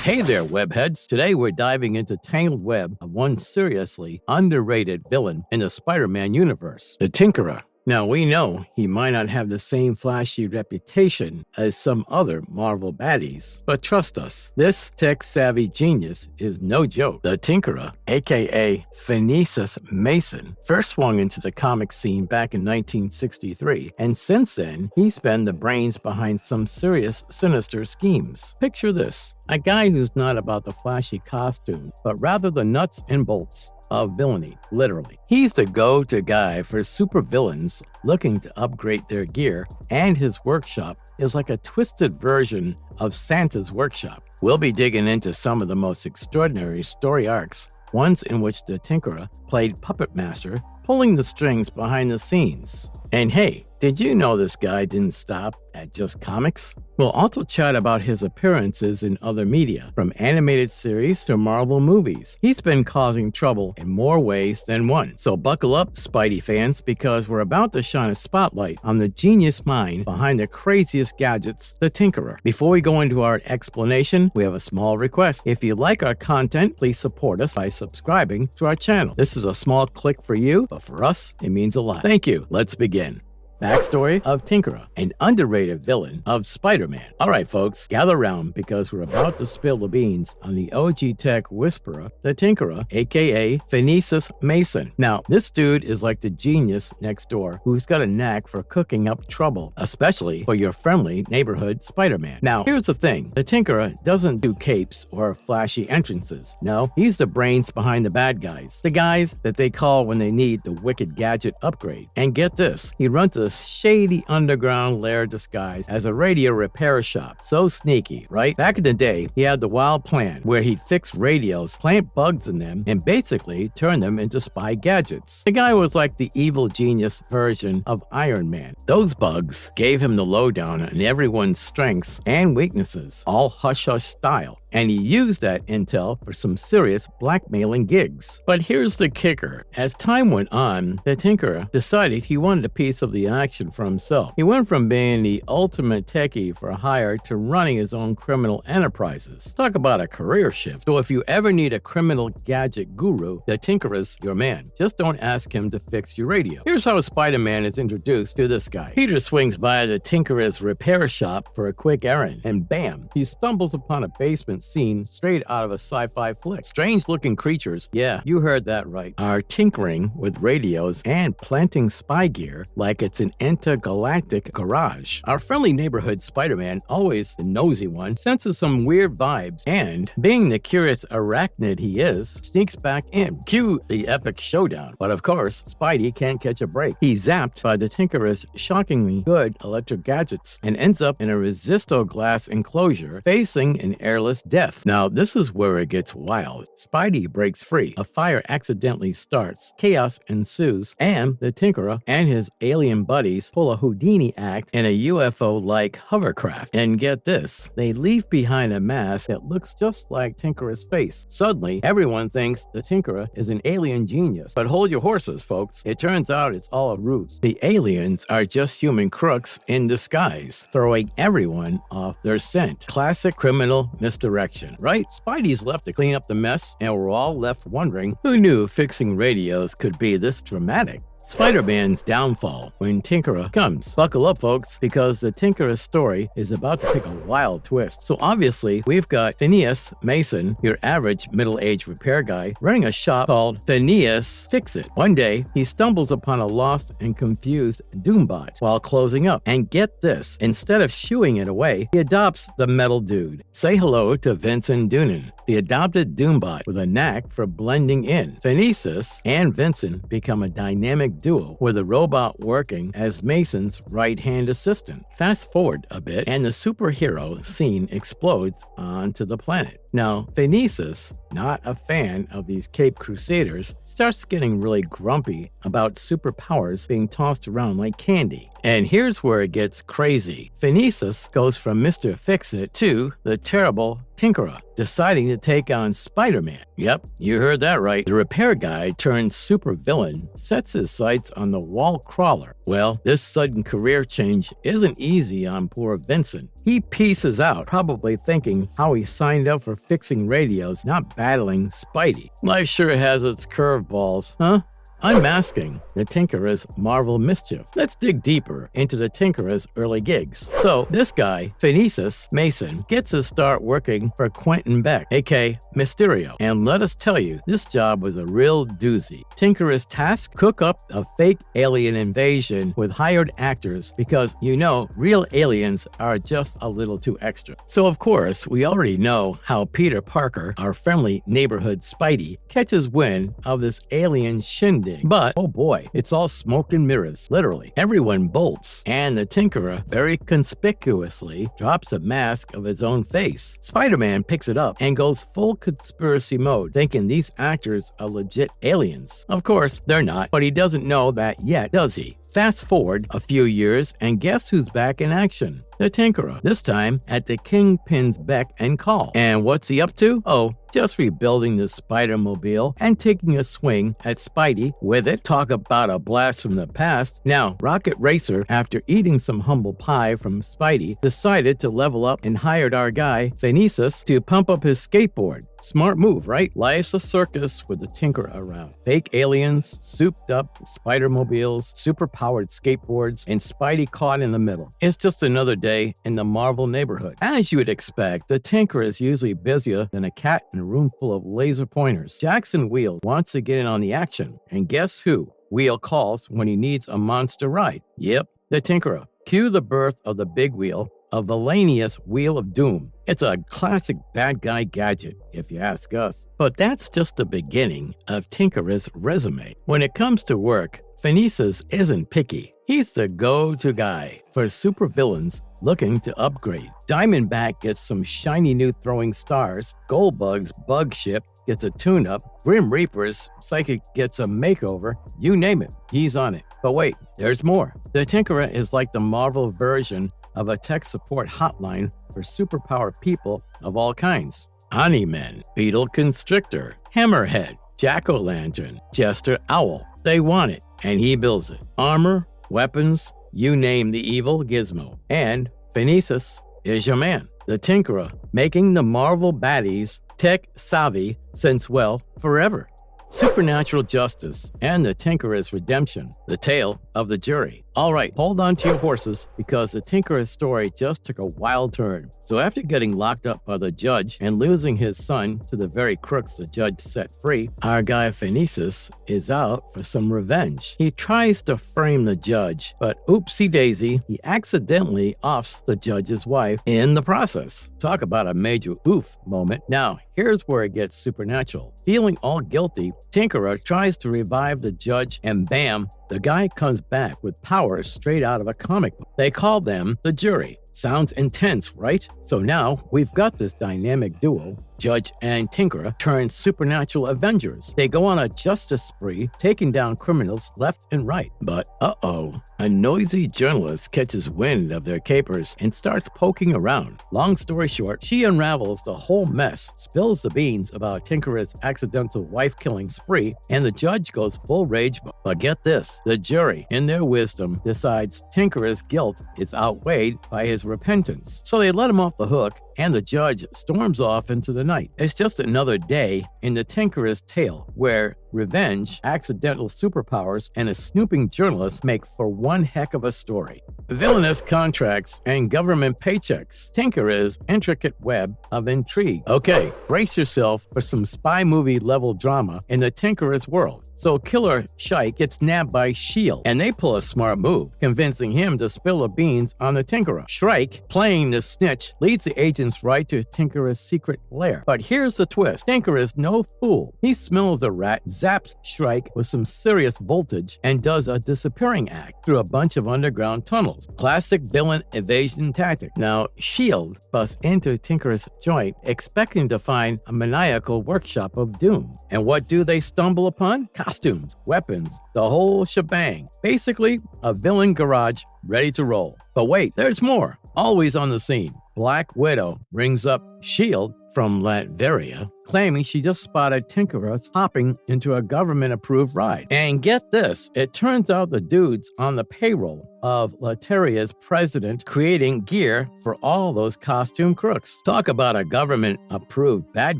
Hey there, webheads. Today we're diving into tangled web of one seriously underrated villain in the Spider-Man universe, the Tinkerer. Now, we know he might not have the same flashy reputation as some other Marvel baddies, but trust us, this tech-savvy genius is no joke. The Tinkerer, aka Phineas Mason, first swung into the comic scene back in 1963, and since then, he's been the brains behind some serious, sinister schemes. Picture this, a guy who's not about the flashy costume, but rather the nuts and bolts of villainy, literally. He's the go-to guy for supervillains looking to upgrade their gear, and his workshop is like a twisted version of Santa's workshop. We'll be digging into some of the most extraordinary story arcs, ones in which the Tinkerer played puppet master, pulling the strings behind the scenes. And hey, did you know this guy didn't stop at just comics? We'll also chat about his appearances in other media, from animated series to Marvel movies. He's been causing trouble in more ways than one. So buckle up, Spidey fans, because we're about to shine a spotlight on the genius mind behind the craziest gadgets, the Tinkerer. Before we go into our explanation, we have a small request. If you like our content, please support us by subscribing to our channel. This is a small click for you, but for us, it means a lot. Thank you. Let's begin. Backstory of Tinkerer, an underrated villain of Spider-Man. All right, folks, gather around because we're about to spill the beans on the OG tech whisperer, the Tinkerer, aka Phineas Mason. Now, this dude is like the genius next door who's got a knack for cooking up trouble, especially for your friendly neighborhood Spider-Man. Now, here's the thing. The Tinkerer doesn't do capes or flashy entrances. No, he's the brains behind the bad guys. The guys that they call when they need the wicked gadget upgrade. And get this, he runs a shady underground lair disguised as a radio repair shop. So sneaky, right? Back in the day, he had the wild plan where he'd fix radios, plant bugs in them, and basically turn them into spy gadgets. The guy was like the evil genius version of Iron Man. Those bugs gave him the lowdown on everyone's strengths and weaknesses, all hush-hush style. And he used that intel for some serious blackmailing gigs. But here's the kicker. As time went on, the Tinkerer decided he wanted a piece of the action for himself. He went from being the ultimate techie for hire to running his own criminal enterprises. Talk about a career shift. So if you ever need a criminal gadget guru, the Tinkerer's your man. Just don't ask him to fix your radio. Here's how Spider-Man is introduced to this guy. Peter swings by the Tinkerer's repair shop for a quick errand, and bam, he stumbles upon a basement scene straight out of a sci-fi flick. Strange-looking creatures, yeah, you heard that right, are tinkering with radios and planting spy gear like it's an intergalactic garage. Our friendly neighborhood Spider-Man, always the nosy one, senses some weird vibes and, being the curious arachnid he is, sneaks back in. Cue the epic showdown. But of course, Spidey can't catch a break. He's zapped by the Tinkerer's shockingly good electric gadgets and ends up in a resisto glass enclosure facing an airless death. Now, this is where it gets wild. Spidey breaks free, a fire accidentally starts, chaos ensues, and the Tinkerer and his alien buddies pull a Houdini act in a UFO-like hovercraft. And get this, they leave behind a mask that looks just like Tinkerer's face. Suddenly, everyone thinks the Tinkerer is an alien genius. But hold your horses, folks. It turns out it's all a ruse. The aliens are just human crooks in disguise, throwing everyone off their scent. Classic criminal misdirection. Right? Spidey's left to clean up the mess, and we're all left wondering who knew fixing radios could be this dramatic. Spider-Man's downfall when Tinkerer comes. Buckle up, folks, because the Tinkerer's story is about to take a wild twist. So obviously, we've got Phineas Mason, your average middle-aged repair guy, running a shop called Phineas Fix-It. One day, he stumbles upon a lost and confused Doombot while closing up. And get this, instead of shooing it away, he adopts the metal dude. Say hello to Vincent Doonan, the adopted Doombot with a knack for blending in. Phineas and Vincent become a dynamic duo, with the robot working as Mason's right-hand assistant. Fast forward a bit, and the superhero scene explodes onto the planet. Now, Phineas, not a fan of these Cape Crusaders, starts getting really grumpy about superpowers being tossed around like candy. And here's where it gets crazy. Phineas goes from Mr. Fix-It to the terrible Tinkerer, deciding to take on Spider-Man. Yep, you heard that right. The repair guy turned supervillain sets his sights on the wall crawler. Well, this sudden career change isn't easy on poor Vincent. He pieces out, probably thinking how he signed up for fixing radios, not battling Spidey. Life sure has its curveballs, huh? Unmasking the Tinkerer's Marvel Mischief. Let's dig deeper into the Tinkerer's early gigs. So, this guy, Phineas Mason, gets his start working for Quentin Beck, aka Mysterio. And let us tell you, this job was a real doozy. Tinkerer's task? Cook up a fake alien invasion with hired actors because, real aliens are just a little too extra. So, of course, we already know how Peter Parker, our friendly neighborhood Spidey, catches wind of this alien shindig. But, oh boy, it's all smoke and mirrors, literally. Everyone bolts, and the Tinkerer very conspicuously drops a mask of his own face. Spider-Man picks it up and goes full conspiracy mode, thinking these actors are legit aliens. Of course, they're not, but he doesn't know that yet, does he? Fast forward a few years, and guess who's back in action? The Tinkerer, this time at the Kingpin's beck and call. And what's he up to? Oh, just rebuilding the Spider-Mobile and taking a swing at Spidey with it. Talk about a blast from the past. Now, Rocket Racer, after eating some humble pie from Spidey, decided to level up and hired our guy, Phineas, to pump up his skateboard. Smart move, right? Life's a circus with the Tinkerer around. Fake aliens, souped up Spider-Mobiles, super-powered skateboards, and Spidey caught in the middle. It's just another day in the Marvel neighborhood. As you would expect, the Tinkerer is usually busier than a cat in a room full of laser pointers. Jackson Wheel wants to get in on the action, and guess who? Wheel calls when he needs a monster ride. Yep, the Tinkerer. Cue the birth of the big wheel, a villainous Wheel of Doom. It's a classic bad guy gadget, if you ask us. But that's just the beginning of Tinkerer's resume. When it comes to work, Phineas isn't picky. He's the go-to guy for supervillains looking to upgrade. Diamondback gets some shiny new throwing stars, Goldbug's bug ship gets a tune-up, Grim Reaper's psychic gets a makeover, you name it, he's on it. But wait, there's more. The Tinkerer is like the Marvel version of a tech support hotline for superpowered people of all kinds. Ani-Men, Beetle Constrictor, Hammerhead, Jack-O-Lantern, Jester Owl. They want it, and he builds it. Armor, weapons, you name the evil gizmo. And Phineas is your man. The Tinkerer, making the Marvel baddies tech-savvy since, well, forever. Supernatural justice and the Tinkerer's redemption, the tale of the jury. All right, hold on to your horses because the Tinkerer's story just took a wild turn. So after getting locked up by the judge and losing his son to the very crooks the judge set free, our guy Phineas is out for some revenge. He tries to frame the judge, but oopsie daisy, he accidentally offs the judge's wife in the process. Talk about a major oof moment. Now, here's where it gets supernatural. Feeling all guilty, Tinkerer tries to revive the judge and bam, the guy comes back with powers straight out of a comic book. They call them the jury. Sounds intense, right? So now we've got this dynamic duo, Judge and Tinkerer, turned supernatural avengers. They go on a justice spree, taking down criminals left and right. But a noisy journalist catches wind of their capers and starts poking around. Long story short, she unravels the whole mess, spills the beans about Tinkerer's accidental wife-killing spree, and the judge goes full rage. But get this, the jury, in their wisdom, decides Tinkerer's guilt is outweighed by his repentance. So they let him off the hook, and the judge storms off into the night. It's just another day in the Tinkerer's tale, where revenge, accidental superpowers, and a snooping journalist make for one heck of a story. Villainous contracts and government paychecks. Tinkerer's intricate web of intrigue. Okay, brace yourself for some spy movie level drama in the Tinkerer's world. So Killer Shyke gets nabbed by S.H.I.E.L.D., and they pull a smart move, convincing him to spill the beans on the Tinkerer. Shrike, playing the snitch, leads the agents right to Tinkerer's secret lair. But here's the twist. Tinkerer's no fool. He smells the rat, zaps Shrike with some serious voltage, and does a disappearing act through a bunch of underground tunnels. Classic villain evasion tactic. Now, S.H.I.E.L.D. busts into Tinkerer's joint, expecting to find a maniacal workshop of doom. And what do they stumble upon? Costumes, weapons, the whole shebang. Basically, a villain garage ready to roll. But wait, there's more. Always on the scene, Black Widow rings up S.H.I.E.L.D. from Latveria, claiming she just spotted tinkerers hopping into a government-approved ride. And get this, it turns out the dude's on the payroll of Latveria's president creating gear for all those costume crooks. Talk about a government-approved bad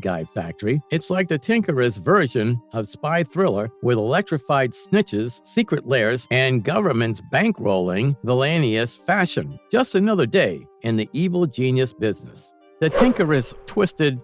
guy factory. It's like the tinkerer's version of spy thriller with electrified snitches, secret lairs, and governments bankrolling villainous fashion. Just another day in the evil genius business. The tinkerer's twisted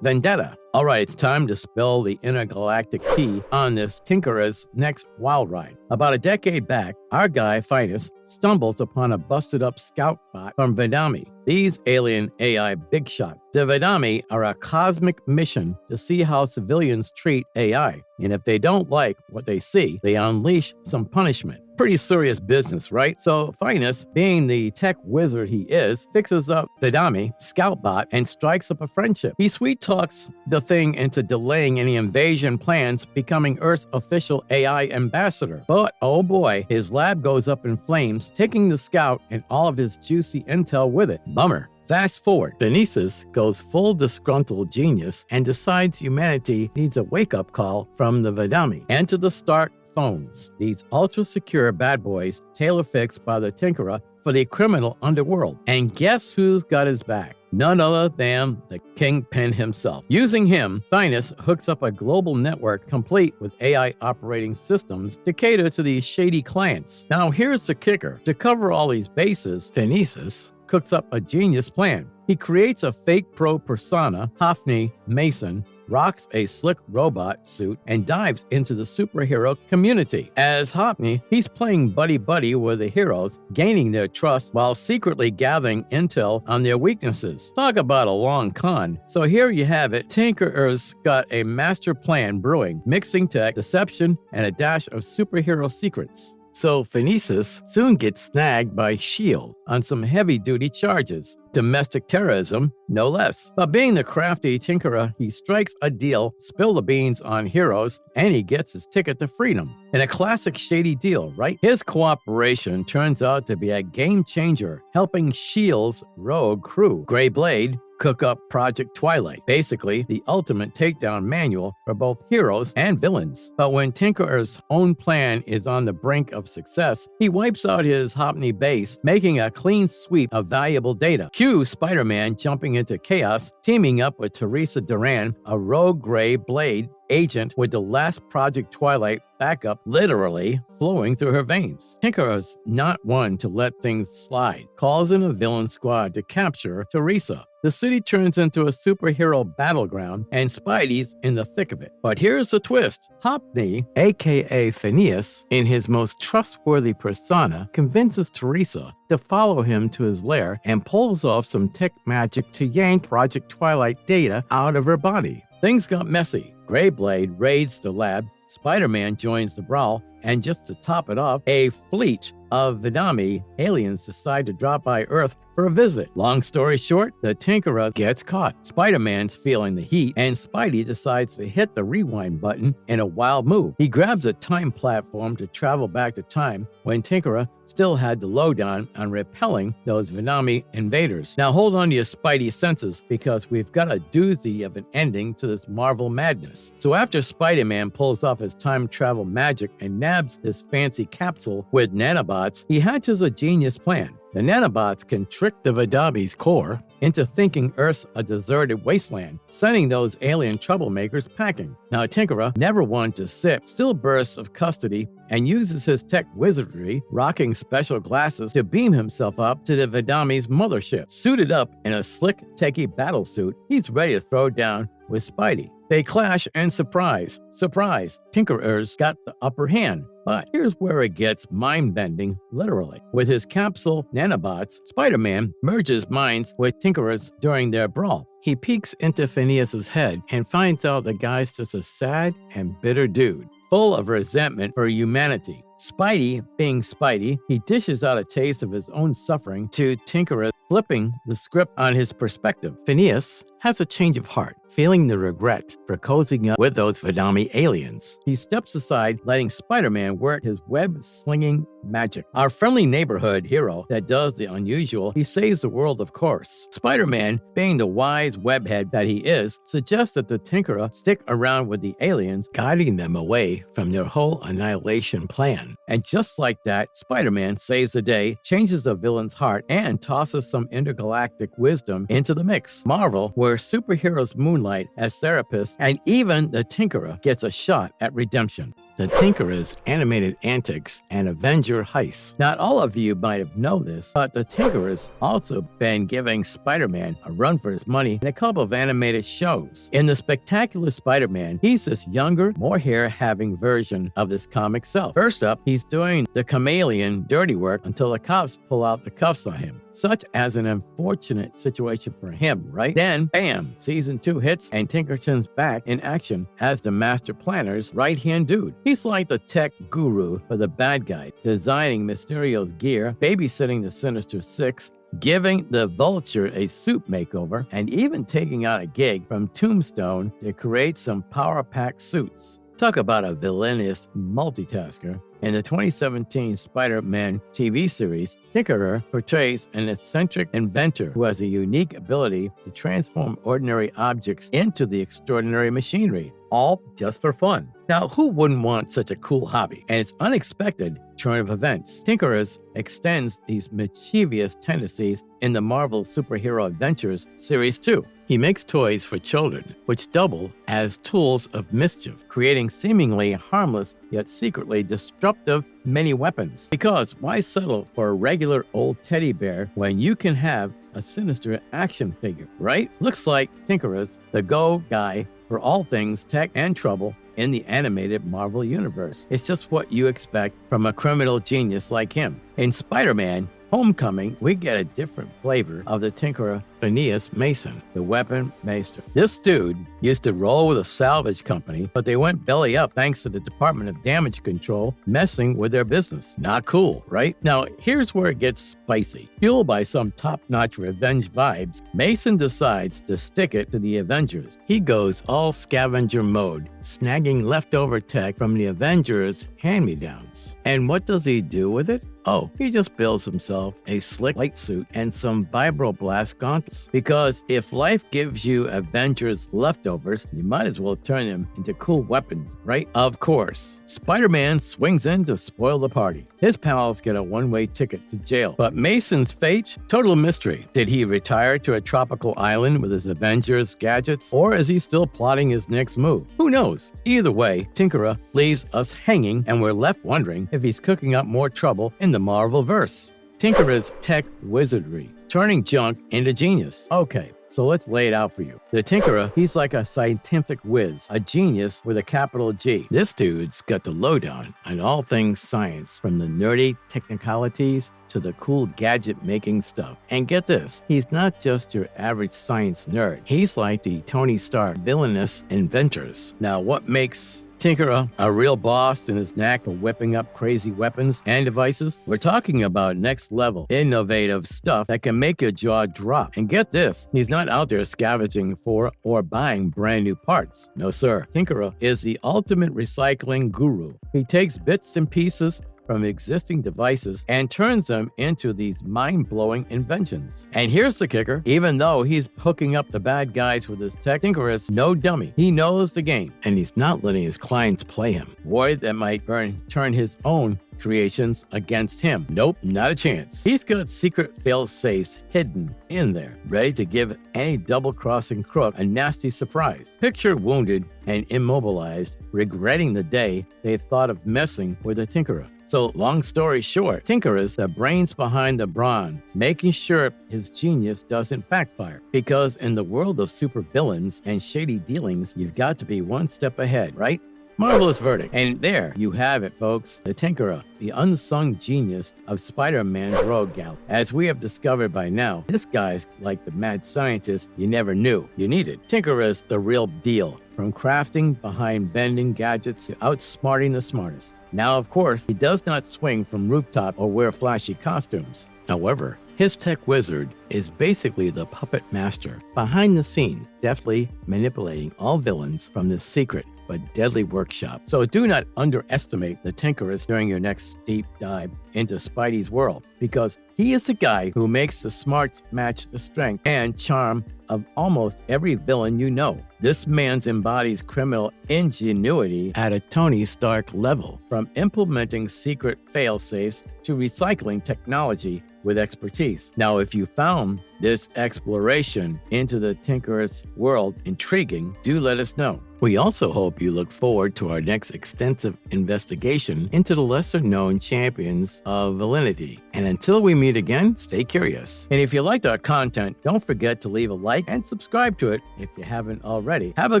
Vendetta. All right, it's time to spill the intergalactic tea on this tinkerer's next wild ride. About a decade back, our guy, Finus, stumbles upon a busted-up scout bot from Vendetta. These alien AI big shot. The Vendetta are a cosmic mission to see how civilians treat AI, and if they don't like what they see, they unleash some punishment. Pretty serious business, right? So Finus, being the tech wizard he is, fixes up Vendetta scout bot and strikes up a friendship. He sweet-talks the thing into delaying any invasion plans, becoming Earth's official AI ambassador. But, oh boy, his lab goes up in flames, taking the scout and all of his juicy intel with it. Bummer. Fast forward, Benitez goes full disgruntled genius and decides humanity needs a wake-up call from the Vendetta. Enter the Stark phones, these ultra-secure bad boys tailor-fixed by the Tinkerer for the criminal underworld. And guess who's got his back? None other than the Kingpin himself. Using him, Finus hooks up a global network complete with AI operating systems to cater to these shady clients. Now here's the kicker. To cover all these bases, Benitez cooks up a genius plan. He creates a fake pro persona, Hophni Mason, rocks a slick robot suit, and dives into the superhero community. As Hophni, he's playing buddy-buddy with the heroes, gaining their trust while secretly gathering intel on their weaknesses. Talk about a long con. So here you have it. Tinkerer's got a master plan brewing, mixing tech, deception, and a dash of superhero secrets. So Benitez soon gets snagged by S.H.I.E.L.D. on some heavy-duty charges. Domestic terrorism, no less. But being the crafty tinkerer, he strikes a deal, spill the beans on heroes, and he gets his ticket to freedom. In a classic shady deal, right? His cooperation turns out to be a game changer, helping S.H.I.E.L.D.'s rogue crew, Grey Blade, cook up Project Twilight, basically the ultimate takedown manual for both heroes and villains. But when Tinkerer's own plan is on the brink of success, he wipes out his Hophni base, making a clean sweep of valuable data. Cue Spider-Man jumping into chaos, teaming up with Teresa Duran, a rogue Grey Blade agent with the last Project Twilight backup literally flowing through her veins. Tinkerer's not one to let things slide, calls in a villain squad to capture Teresa. The city turns into a superhero battleground, and Spidey's in the thick of it. But here's the twist. Hophni, aka Phineas, in his most trustworthy persona, convinces Teresa to follow him to his lair and pulls off some tech magic to yank Project Twilight data out of her body. Things got messy. Grey Blade raids the lab, Spider-Man joins the brawl, and just to top it off, a fleet of Vendetta aliens decide to drop by Earth for a visit. Long story short, the Tinkerer gets caught. Spider-Man's feeling the heat, and Spidey decides to hit the rewind button in a wild move. He grabs a time platform to travel back to time when Tinkerer still had the lowdown on repelling those Vendetta invaders. Now hold on to your Spidey senses, because we've got a doozy of an ending to this Marvel madness. So after Spider-Man pulls off his time travel magic and nabs this fancy capsule with nanobots, he hatches a genius plan. The nanobots can trick the Vendetta's core into thinking Earth's a deserted wasteland, sending those alien troublemakers packing. Now, Tinkerer, never one to sit, still bursts of custody and uses his tech wizardry, rocking special glasses to beam himself up to the Vendetta's mothership. Suited up in a slick, techie battlesuit, he's ready to throw down with Spidey. They clash and surprise, Tinkerer's got the upper hand. But here's where it gets mind-bending, literally. With his capsule nanobots, Spider-Man merges minds with Tinkerer's during their brawl. He peeks into Phineas's head and finds out the guy's just a sad and bitter dude, full of resentment for humanity. Spidey, being Spidey, he dishes out a taste of his own suffering to Tinkerer, flipping the script on his perspective. Phineas has a change of heart, feeling the regret for cozying up with those Vadami aliens. He steps aside, letting Spider-Man work his web-slinging magic. Our friendly neighborhood hero that does the unusual, he saves the world, of course. Spider-Man, being the wise webhead that he is, suggests that the Tinkerer stick around with the aliens, guiding them away from their whole annihilation plan. And just like that, Spider-Man saves the day, changes the villain's heart, and tosses some intergalactic wisdom into the mix. Marvel, where superheroes moonlight as therapists, and even the Tinkerer gets a shot at redemption. The Tinkerer's animated antics and Avenger heists. Not all of you might have known this, but the Tinkerer's also been giving Spider-Man a run for his money in a couple of animated shows. In the Spectacular Spider-Man, he's this younger, more hair-having version of his comic self. First up, he's doing the chameleon dirty work until the cops pull out the cuffs on him. Such as an unfortunate situation for him, right? Then, bam, season 2 hits and Tinkerton's back in action as the master planner's right-hand dude. He's like the tech guru for the bad guy, designing Mysterio's gear, babysitting the Sinister Six, giving the Vulture a suit makeover, and even taking out a gig from Tombstone to create some power-packed suits. Talk about a villainous multitasker. In the 2017 Spider-Man TV series, Tinkerer portrays an eccentric inventor who has a unique ability to transform ordinary objects into the extraordinary machinery, all just for fun. Now, who wouldn't want such a cool hobby? And its unexpected turn of events. Tinkerers extends these mischievous tendencies in the Marvel Superhero Adventures Series 2. He makes toys for children, which double as tools of mischief, creating seemingly harmless yet secretly destructive mini weapons. Because why settle for a regular old teddy bear when you can have a sinister action figure, right? Looks like Tinkerer's the go guy for all things tech and trouble in the animated Marvel Universe. It's just what you expect from a criminal genius like him. In Spider-Man Homecoming, we get a different flavor of the Tinkerer, Phineas Mason, the weapon master. This dude used to roll with a salvage company, but they went belly up thanks to the Department of Damage Control messing with their business. Not cool, right? Now, here's where it gets spicy. Fueled by some top-notch revenge vibes, Mason decides to stick it to the Avengers. He goes all scavenger mode, snagging leftover tech from the Avengers' hand-me-downs. And what does he do with it? Oh, he just builds himself a slick light suit and some vibroblast gauntlets. Because if life gives you Avengers leftovers, you might as well turn them into cool weapons, right? Of course, Spider-Man swings in to spoil the party. His pals get a one-way ticket to jail. But Mason's fate? Total mystery. Did he retire to a tropical island with his Avengers gadgets? Or is he still plotting his next move? Who knows? Either way, Tinkerer leaves us hanging and we're left wondering if he's cooking up more trouble in the Marvel-verse. Tinkerer's tech wizardry, turning junk into genius. Okay, so let's lay it out for you. The Tinkerer, he's like a scientific whiz, a genius with a capital G. This dude's got the lowdown on all things science, from the nerdy technicalities to the cool gadget-making stuff. And get this, he's not just your average science nerd. He's like the Tony Stark villainous inventors. Now, what makes Tinkerer a real boss in his knack of whipping up crazy weapons and devices? We're talking about next level, innovative stuff that can make your jaw drop. And get this, he's not out there scavenging for or buying brand new parts. No sir, Tinkerer is the ultimate recycling guru. He takes bits and pieces from existing devices and turns them into these mind-blowing inventions. And here's the kicker, even though he's hooking up the bad guys with his tech, Tinkerer is no dummy. He knows the game, and he's not letting his clients play him. Worried that might turn his own creations against him. Nope, not a chance. He's got secret fail-safes hidden in there, ready to give any double-crossing crook a nasty surprise. Picture wounded and immobilized, regretting the day they thought of messing with the Tinkerer. So, long story short, Tinkerer's the brains behind the brawn, making sure his genius doesn't backfire. Because in the world of supervillains and shady dealings, you've got to be one step ahead, right? Marvelous verdict. And there you have it, folks. The Tinkerer, the unsung genius of Spider-Man's rogue gallery. As we have discovered by now, this guy's like the mad scientist you never knew you needed. Tinkerer's the real deal, from crafting behind bending gadgets to outsmarting the smartest. Now, of course, he does not swing from rooftop or wear flashy costumes. However, his tech wizard is basically the puppet master behind the scenes, deftly manipulating all villains from this secret but deadly workshop. So do not underestimate the Tinkerers during your next deep dive into Spidey's world, because he is the guy who makes the smarts match the strength and charm of almost every villain you know. This man embodies criminal ingenuity at a Tony Stark level, from implementing secret fail-safes to recycling technology with expertise. Now, if you found this exploration into the Tinkerer's world intriguing, do let us know. We also hope you look forward to our next extensive investigation into the lesser-known champions of villainy. And until we meet again, stay curious. And if you liked our content, don't forget to leave a like and subscribe to it if you haven't already. Have a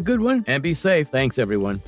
good one and be safe. Thanks, everyone.